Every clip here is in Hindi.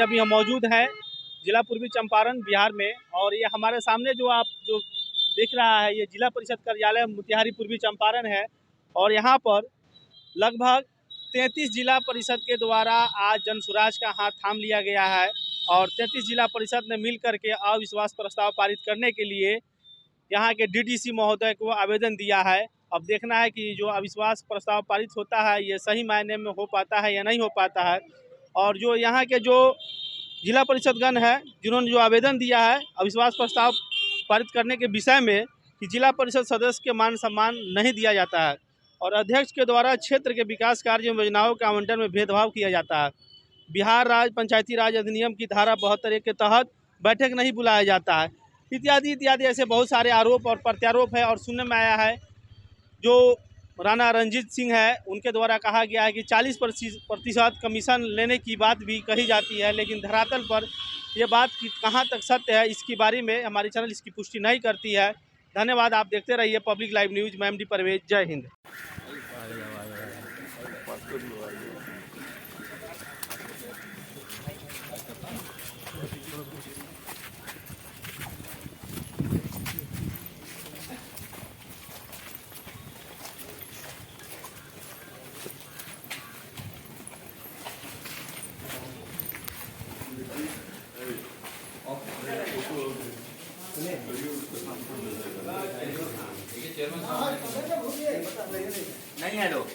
अभी हम मौजूद हैं जिला पूर्वी चंपारण बिहार में, और ये हमारे सामने जो आप जो देख रहा है ये जिला परिषद कार्यालय मोतिहारी पूर्वी चंपारण है। और यहाँ पर लगभग 33 जिला परिषद के द्वारा आज जनसुराज का हाथ थाम लिया गया है और 33 जिला परिषद ने मिल करके अविश्वास प्रस्ताव पारित करने के लिए यहाँ के डीडीसी महोदय को आवेदन दिया है। अब देखना है कि जो अविश्वास प्रस्ताव पारित होता है ये सही मायने में हो पाता है या नहीं हो पाता है। और जो यहाँ के जो जिला परिषदगण है जिन्होंने जो आवेदन दिया है अविश्वास प्रस्ताव पारित करने के विषय में कि जिला परिषद सदस्य के मान सम्मान नहीं दिया जाता है और अध्यक्ष के द्वारा क्षेत्र के विकास कार्य योजनाओं के आवंटन में भेदभाव किया जाता है। बिहार राज्य पंचायती राज अधिनियम की धारा 72 के तहत बैठक नहीं बुलाया जाता है, इत्यादि इत्यादि ऐसे बहुत सारे आरोप और प्रत्यारोप है। और सुनने में आया है जो राणा रणजीत सिंह है उनके द्वारा कहा गया है कि 40% कमीशन लेने की बात भी कही जाती है, लेकिन धरातल पर ये बात कि कहाँ तक सत्य है इसके बारे में हमारी चैनल इसकी पुष्टि नहीं करती है। धन्यवाद, आप देखते रहिए पब्लिक लाइव न्यूज़। मैं एमडी परवेज, जय हिंद। नहीं है लोग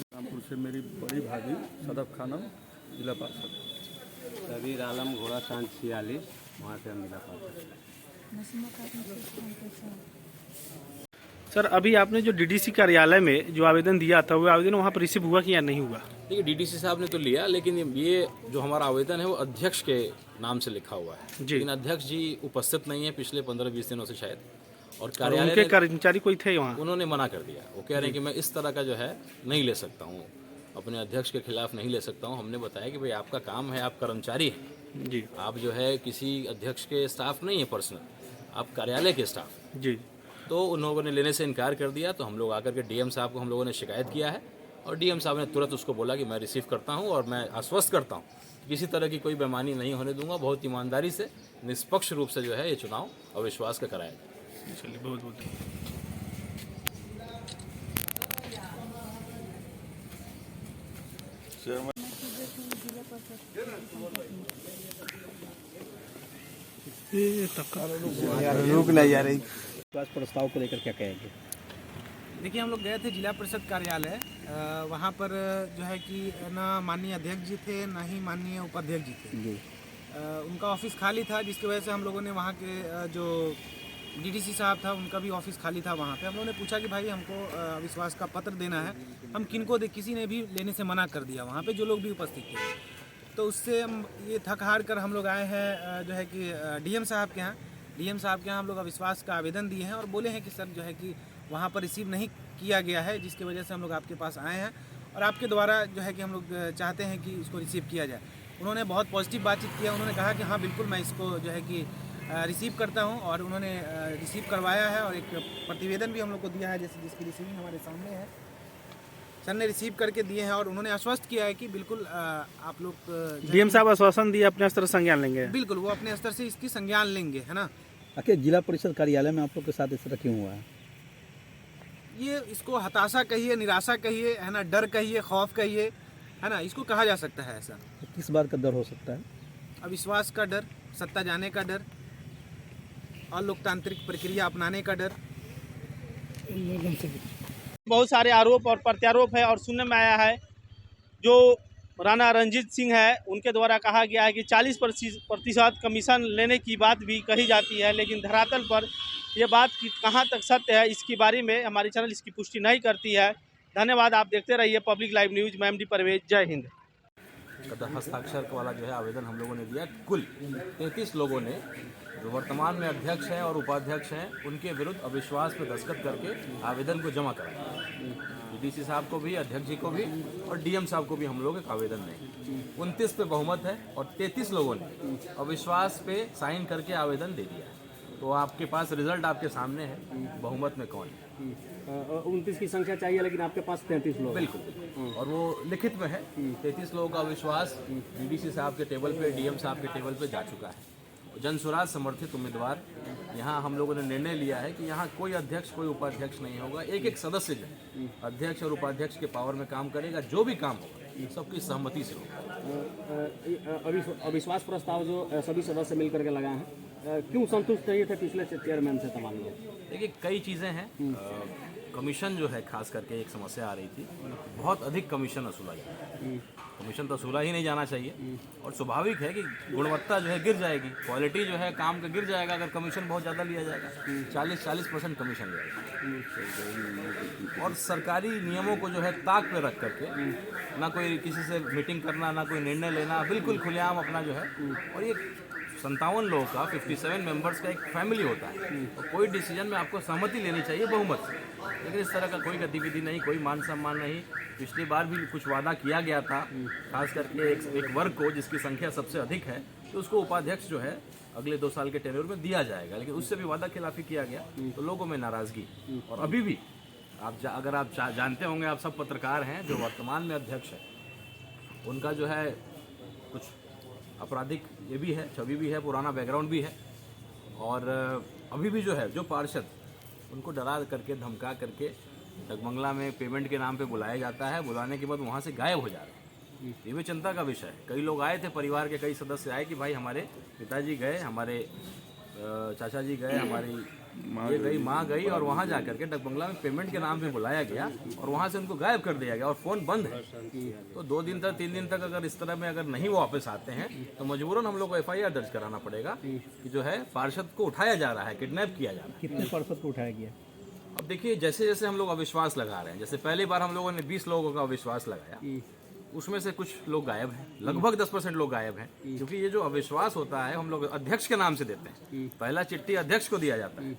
रामपुर से मेरी बड़ी भाभी सदफ खानम जिला पार्षद। कबीर आलम घोड़ा सांझ 46 वहाँ से हम मिला पाते। सर, अभी आपने जो डीडीसी कार्यालय में जो आवेदन दिया था वो आवेदन वहाँ पर रिसीव हुआ कि या नहीं हुआ? देखिए, डीडीसी साहब ने तो लिया, लेकिन ये जो हमारा आवेदन है वो अध्यक्ष के नाम से लिखा हुआ है जी। लेकिन अध्यक्ष जी उपस्थित नहीं है पिछले 15-20 दिनों से शायद, और उनके कार्यालय कर्मचारी कोई थे वहाँ? उन्होंने मना कर दिया। वो कह रहे हैं कि मैं इस तरह का जो है नहीं ले सकता हूँ, अपने अध्यक्ष के खिलाफ नहीं ले सकता हूँ। हमने बताया कि भाई आपका काम है, आप कर्मचारी हैं जी आप जो है किसी अध्यक्ष के स्टाफ नहीं है पर्सनल, आप कार्यालय के स्टाफ। जी। तो उन लोगों ने लेने से इनकार कर दिया। तो हम लोग आकर के डीएम साहब को हम लोगों ने शिकायत किया है और डीएम साहब ने तुरंत उसको बोला कि मैं रिसीव करता हूं और मैं आश्वस्त करता हूं कि किसी तरह की कोई बेईमानी नहीं होने दूंगा, बहुत ईमानदारी से निष्पक्ष रूप से जो है ये चुनाव अविश्वास का कराया जाए। चलिए, बहुत बहुत रुक नहीं जा रही। प्रस्ताव को लेकर क्या कहेंगे? देखिए, हम लोग गए थे जिला परिषद कार्यालय, वहाँ पर जो है कि ना माननीय अध्यक्ष जी थे ना ही माननीय उपाध्यक्ष जी थे। उनका ऑफिस खाली था, जिसकी वजह से हम लोगों ने वहाँ के जो डीडीसी साहब था उनका भी ऑफिस खाली था। वहाँ पे हम लोगों ने पूछा कि भाई हमको अविश्वास का पत्र देना है, हम किनको दे, किसी ने भी लेने से मना कर दिया वहाँ पे जो लोग भी उपस्थित थे। तो उससे हम ये थक हार कर हम लोग आए हैं जो है कि डीएम साहब के यहाँ हम लोग अविश्वास का आवेदन दिए हैं और बोले हैं कि सर जो है कि वहाँ पर रिसीव नहीं किया गया है, जिसकी वजह से हम लोग आपके पास आए हैं और आपके द्वारा जो है कि हम लोग चाहते हैं कि इसको रिसीव किया जाए। उन्होंने बहुत पॉजिटिव बातचीत किया, उन्होंने कहा कि हाँ बिल्कुल मैं इसको जो है कि रिसीव करता हूँ और उन्होंने रिसीव करवाया है और एक प्रतिवेदन भी हम लोग को दिया है जैसे जिसकी रिसीविंग हमारे सामने है। सर ने रिसीव करके दिए हैं और उन्होंने आश्वस्त किया है कि बिल्कुल आप लोग डीएम साहब आश्वासन दिए अपने स्तर से संज्ञान लेंगे। बिल्कुल, वो अपने स्तर से इसकी संज्ञान लेंगे, है ना। आखिर जिला परिषद कार्यालय में आप लोग के साथ इस तरह क्यों हुआ है? ये इसको हताशा कहिए, निराशा कहिए, है ना, डर कहिए, खौफ कहिए, है ना, इसको कहा जा सकता है ऐसा। तो किस बात का डर हो सकता है? अविश्वास का डर, सत्ता जाने का डर, अलोकतांत्रिक प्रक्रिया अपनाने का डर। बहुत सारे आरोप और प्रत्यारोप है। और सुनने में आया है जो राणा रणजीत सिंह है उनके द्वारा कहा गया है कि 40% कमीशन लेने की बात भी कही जाती है, लेकिन धरातल पर ये बात कि कहाँ तक सत्य है इसके बारे में हमारी चैनल इसकी पुष्टि नहीं करती है। धन्यवाद, आप देखते रहिए पब्लिक लाइव न्यूज़। मैं एमडी परवेज, जय हिंद। हस्ताक्षर वाला जो है आवेदन हम लोगों ने दिया। कुल 33 लोगों ने जो वर्तमान में अध्यक्ष हैं और उपाध्यक्ष हैं उनके विरुद्ध अविश्वास पर दस्तखत करके आवेदन को जमा कराया। डीसी साहब को भी, अध्यक्ष जी को भी और डीएम साहब को भी हम लोग एक आवेदन दें। 29 पे बहुमत है और 33 लोगों ने अविश्वास पे साइन करके आवेदन दे दिया है। तो आपके पास रिजल्ट आपके सामने है, बहुमत में कौन है। 29 की संख्या चाहिए लेकिन आपके पास 33 लोग हैं। बिल्कुल, और वो लिखित में है। 33 लोगों का विश्वास डीडीसी साहब के टेबल पे, डीएम साहब के टेबल पे जा चुका है। जनसुराज समर्थित उम्मीदवार, यहाँ हम लोगों ने निर्णय लिया है कि यहाँ कोई अध्यक्ष कोई उपाध्यक्ष नहीं होगा, एक एक सदस्य जो अध्यक्ष और उपाध्यक्ष के पावर में काम करेगा, जो भी काम होगा सबकी सहमति से होगा। अविश्वास प्रस्ताव जो सभी सदस्य मिलकर के लगाए हैं, क्यों संतुष्ट नहीं थे पिछले चेयरमैन से तमाम लोग? देखिए कई चीज़ें हैं। कमीशन जो है खास करके एक समस्या आ रही थी, बहुत अधिक कमीशन वसूला जाता है। कमीशन तो वसूला ही नहीं जाना चाहिए, और स्वाभाविक है कि गुणवत्ता जो है गिर जाएगी, क्वालिटी जो है काम का गिर जाएगा अगर कमीशन बहुत ज़्यादा लिया जाएगा। 40% कमीशन लिया जाएगा, और सरकारी नियमों को जो है ताक पे रख करके ना कोई किसी से मीटिंग करना, ना कोई निर्णय लेना, बिल्कुल खुलेआम अपना जो है। और ये 57 लोगों का 57 मेंबर्स का एक फैमिली होता है, और कोई डिसीजन में आपको सहमति लेनी चाहिए बहुमत से। लेकिन इस तरह का कोई गतिविधि नहीं, कोई मान सम्मान नहीं। पिछली बार भी कुछ वादा किया गया था, खास करके एक वर्ग को जिसकी संख्या सबसे अधिक है, तो उसको उपाध्यक्ष जो है अगले 2 साल के टेन्योर में दिया जाएगा, लेकिन उससे भी वादा खिलाफी किया गया, तो लोगों में नाराज़गी। और अभी भी अगर आप जानते होंगे, आप सब पत्रकार हैं, जो वर्तमान में अध्यक्ष है उनका जो है कुछ आपराधिक ये भी है, छवि भी है, पुराना बैकग्राउंड भी है। और अभी भी जो है जो पार्षद उनको डरा करके धमका करके डगमंगला में पेमेंट के नाम पे बुलाया जाता है, बुलाने के बाद वहाँ से गायब हो जा रहे हैं। ये भी चिंता का विषय है। कई लोग आए थे, परिवार के कई सदस्य आए कि भाई हमारे पिताजी गए, हमारे चाचा जी गए, हमारी ये गई, माँ गई, और वहाँ जा करके डगमंगला में पेमेंट के नाम पे बुलाया गया और वहाँ से उनको गायब कर दिया गया, और फ़ोन बंद है। तो 2 दिन तक 3 दिन तक अगर इस तरह में अगर नहीं वो वापस आते हैं तो मजबूरन हम लोग को FIR दर्ज कराना पड़ेगा कि जो है पार्षद को उठाया जा रहा है, किडनैप किया जा रहा है। कितने पार्षद को उठाया गया? अब देखिए जैसे जैसे हम लोग अविश्वास लगा रहे हैं, जैसे पहली बार हम लोगों ने 20 लोगों का अविश्वास लगाया, उसमें से कुछ लोग गायब हैं, लगभग 10% लोग गायब हैं, क्योंकि ये जो अविश्वास होता है हम लोग अध्यक्ष के नाम से देते हैं। पहला चिट्ठी अध्यक्ष को दिया जाता है,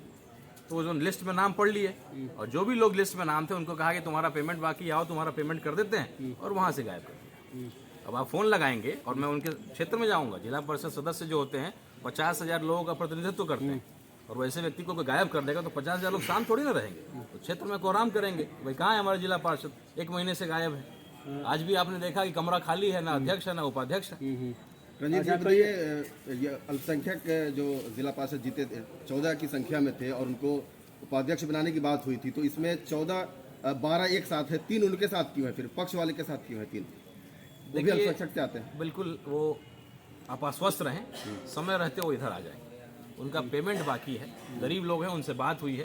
तो वो जो लिस्ट में नाम पढ़ लिए, और जो भी लोग लिस्ट में नाम थे उनको कहा कि तुम्हारा पेमेंट बाकी, आओ तुम्हारा पेमेंट कर देते हैं, और वहाँ से गायब कर दिया। अब आप फ़ोन लगाएंगे और मैं उनके क्षेत्र में जाऊँगा, जिला परिषद सदस्य जो होते हैं 50,000 लोगों का प्रतिनिधित्व करते हैं, और वैसे व्यक्ति को गायब कर देगा तो 50,000 लोग शांत थोड़ी ना रहेंगे, तो क्षेत्र में कोराम करेंगे, भाई कहाँ है हमारा जिला पार्षद, 1 महीने से गायब है। आज भी आपने देखा कि कमरा खाली है, ना अध्यक्ष है ना उपाध्यक्ष है। रंजीत जी, बताइए, ये अल्पसंख्यक जो जिला पार्षद जीते 14 की संख्या में थे और उनको उपाध्यक्ष बनाने की बात हुई थी, तो इसमें 12 एक साथ है, 3 उनके साथ क्यों है, फिर पक्ष वाले के साथ क्यों है 3? वो भी अल्पसंख्यक से आते हैं। बिल्कुल, वो आप आश्वस्त रहें, समय रहते वो इधर आ जाएंगे। उनका पेमेंट बाकी है, गरीब लोग हैं, उनसे बात हुई है,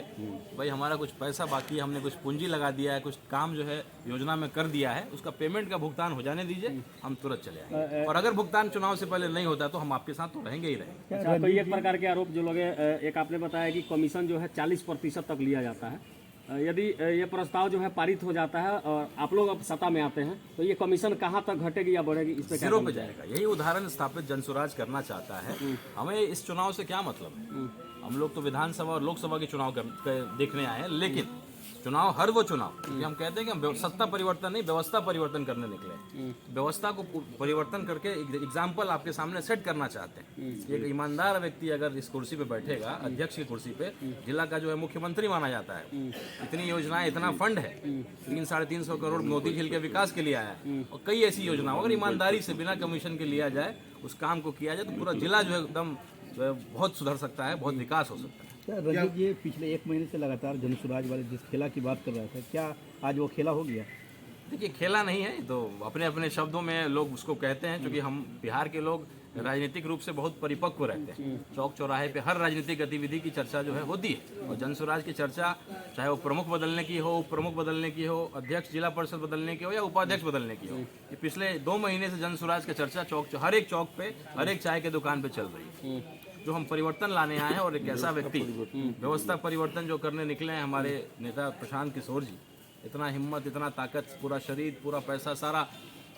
भाई हमारा कुछ पैसा बाकी है, हमने कुछ पूंजी लगा दिया है, कुछ काम जो है योजना में कर दिया है, उसका पेमेंट का भुगतान हो जाने दीजिए, हम तुरंत चले आएंगे। और अगर भुगतान चुनाव से पहले नहीं होता तो हम आपके साथ तो रहेंगे ही रहेंगे। अच्छा, तो एक प्रकार के आरोप जो लोग एक आपने बताया कि कमीशन जो है 40% तक लिया जाता है। यदि ये प्रस्ताव जो है पारित हो जाता है और आप लोग अब सत्ता में आते हैं, तो ये कमीशन कहाँ तक घटेगी या बढ़ेगी, इस पे जीरो पे जाएगा। यही उदाहरण स्थापित जनसुराज करना चाहता है। हमें इस चुनाव से क्या मतलब है, हम लोग तो विधानसभा और लोकसभा के चुनाव देखने आए हैं, लेकिन चुनाव हर वो चुनाव कि हम कहते हैं कि हम सत्ता परिवर्तन नहीं, व्यवस्था परिवर्तन करने निकले। व्यवस्था को परिवर्तन करके एग्जाम्पल आपके सामने सेट करना चाहते हैं। एक ईमानदार व्यक्ति अगर इस कुर्सी पे बैठेगा, अध्यक्ष की कुर्सी पे, जिला का जो है मुख्यमंत्री माना जाता है, इतनी योजनाएं, इतना फंड है, 300-350 करोड़ मोती झील के विकास के लिए आया है, और कई ऐसी योजनाओं अगर ईमानदारी से बिना कमीशन के लिया जाए, उस काम को किया जाए, तो पूरा जिला जो है एकदम बहुत सुधर सकता है, बहुत विकास हो सकता है। रंजीत जी, पिछले 1 महीने से लगातार जनसुराज वाले जिस खेला की बात कर रहे थे, क्या आज वो खेला हो गया? देखिए खेला नहीं है, तो अपने अपने शब्दों में लोग उसको कहते हैं, क्योंकि हम बिहार के लोग राजनीतिक रूप से बहुत परिपक्व रहते हैं। चौक चौराहे पे हर राजनीतिक गतिविधि की चर्चा जो है होती है, और जनसुराज की चर्चा चाहे वो प्रमुख बदलने की हो, उप प्रमुख बदलने की हो, अध्यक्ष जिला परिषद बदलने की हो, या उपाध्यक्ष बदलने की हो, ये पिछले 2 महीने से जनसुराज की चर्चा हर एक चौक पे, हर एक चाय के दुकान पे चल रही है। जो हम परिवर्तन लाने आए हैं, और एक ऐसा व्यक्ति व्यवस्था परिवर्तन जो करने निकले हैं, हमारे नेता प्रशांत किशोर जी, इतना हिम्मत, इतना ताकत, पूरा शरीर, पूरा पैसा, सारा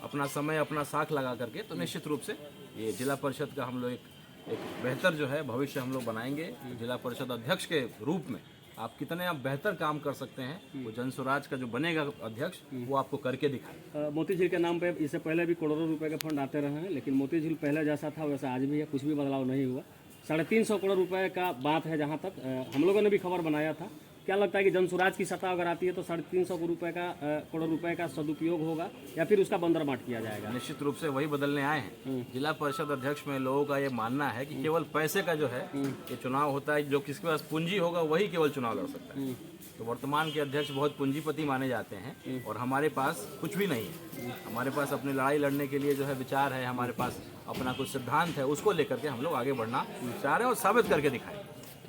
अपना समय, अपना साख लगा करके, तो निश्चित रूप से ये जिला परिषद का हम लोग एक बेहतर जो है भविष्य हम लोग बनाएंगे। जिला परिषद अध्यक्ष के रूप में आप कितने आप बेहतर काम कर सकते हैं, वो जनसुराज का जो बनेगा अध्यक्ष, वो आपको करके दिखाए। मोती झील के नाम पे इससे पहले भी करोड़ों रुपए के फंड आते रहे हैं, लेकिन मोती झील पहले जैसा था वैसा आज भी है, कुछ भी बदलाव नहीं हुआ। 350 करोड़ रुपए का बात है, जहाँ तक हम लोगों ने भी खबर बनाया था। क्या लगता है कि जनसुराज की सत्ता अगर आती है तो 350 करोड़ रुपए का सदुपयोग होगा या फिर उसका बंदरमाट किया जाएगा? निश्चित रूप से वही बदलने आए हैं। जिला परिषद अध्यक्ष में लोगों का ये मानना है कि केवल पैसे का जो है ये चुनाव होता है, जो किसके पास पूंजी होगा वही केवल चुनाव लड़ सकता है। तो वर्तमान के अध्यक्ष बहुत पूंजीपति माने जाते हैं और हमारे पास कुछ भी नहीं है। हमारे पास अपनी लड़ाई लड़ने के लिए जो है विचार है, हमारे पास अपना कुछ सिद्धांत है, उसको लेकर के हम लोग आगे बढ़ना चाह रहे हैं और साबित करके दिखाएं।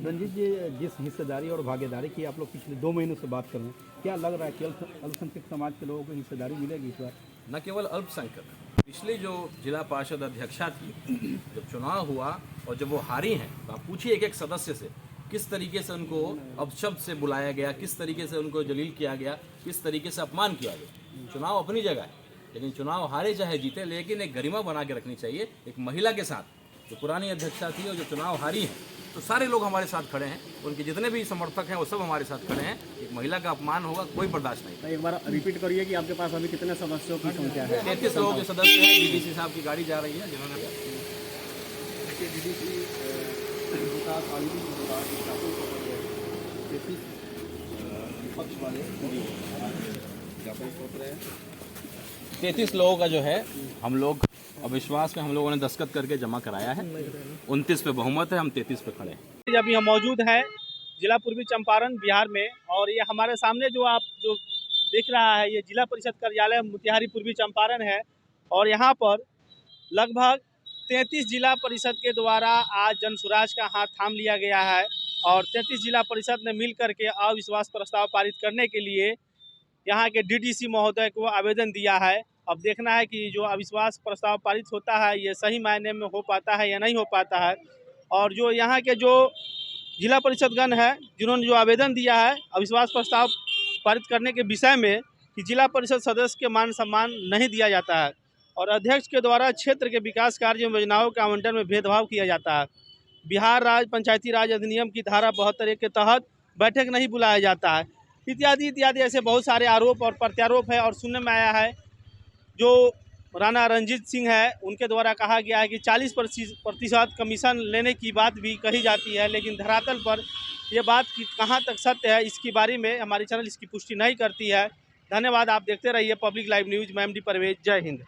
रंजीत जी, जिस हिस्सेदारी और भागीदारी की आप लोग पिछले 2 महीनों से बात कर रहे हैं, क्या लग रहा है कि अल्पसंख्यक समाज के लोगों को हिस्सेदारी मिलेगी इस बार? न केवल अल्पसंख्यक, पिछली जो जिला पार्षद अध्यक्षा थी, जब चुनाव हुआ और जब वो हारी हैं, तो आप पूछिए एक एक सदस्य से किस तरीके से उनको अपशब्द से बुलाया गया, किस तरीके से उनको जलील किया गया, किस तरीके से अपमान किया गया। चुनाव अपनी जगह है, लेकिन चुनाव हारे चाहे जीते, लेकिन एक गरिमा बना के रखनी चाहिए। एक महिला के साथ जो पुरानी अध्यक्षा थी और जो चुनाव हारी है, तो सारे लोग हमारे साथ खड़े हैं, उनके जितने भी समर्थक हैं वो सब हमारे साथ खड़े हैं। एक महिला का अपमान होगा, कोई बर्दाश्त नहीं। एक बार रिपीट करिए कि आपके पास अभी कितने सदस्यों की संख्या है? 33 लोगों के सदस्य हैं। डीडीसी साहब की गाड़ी जा रही है, जिन्होंने तैंतीस लोगों का जो है हम लोग अविश्वास में हम लोगों ने दस्तखत करके जमा कराया है। 29 पे बहुमत है, हम 33 पे खड़े हैं। अभी हम मौजूद हैं जिला पूर्वी चंपारण बिहार में, और ये हमारे सामने जो आप जो देख रहा है ये जिला परिषद कार्यालय मोतिहारी पूर्वी चंपारण है। और यहाँ पर लगभग 33 जिला परिषद के द्वारा आज जनसुराज का हाथ थाम लिया गया है और 33 जिला परिषद ने मिल करके अविश्वास प्रस्ताव पारित करने के लिए यहाँ के डीडीसी महोदय को आवेदन दिया है। अब देखना है कि जो अविश्वास प्रस्ताव पारित होता है ये सही मायने में हो पाता है या नहीं हो पाता है। और जो यहाँ के जो जिला परिषदगण है जिन्होंने जो आवेदन दिया है अविश्वास प्रस्ताव पारित करने के विषय में कि जिला परिषद सदस्य के मान सम्मान नहीं दिया जाता है और अध्यक्ष के द्वारा क्षेत्र के विकास कार्य योजनाओं के आवंटन में भेदभाव किया जाता है। बिहार राज्य पंचायती राज अधिनियम की धारा 72 के तहत बैठक नहीं बुलाया जाता है, इत्यादि इत्यादि ऐसे बहुत सारे आरोप और प्रत्यारोप है। और सुनने में आया है जो राणा रणजीत सिंह है उनके द्वारा कहा गया है कि 40% कमीशन लेने की बात भी कही जाती है, लेकिन धरातल पर ये बात की कहाँ तक सत्य है इसके बारे में हमारी चैनल इसकी पुष्टि नहीं करती है। धन्यवाद, आप देखते रहिए पब्लिक लाइव न्यूज़। मैं एमडी परवेज, जय हिंद।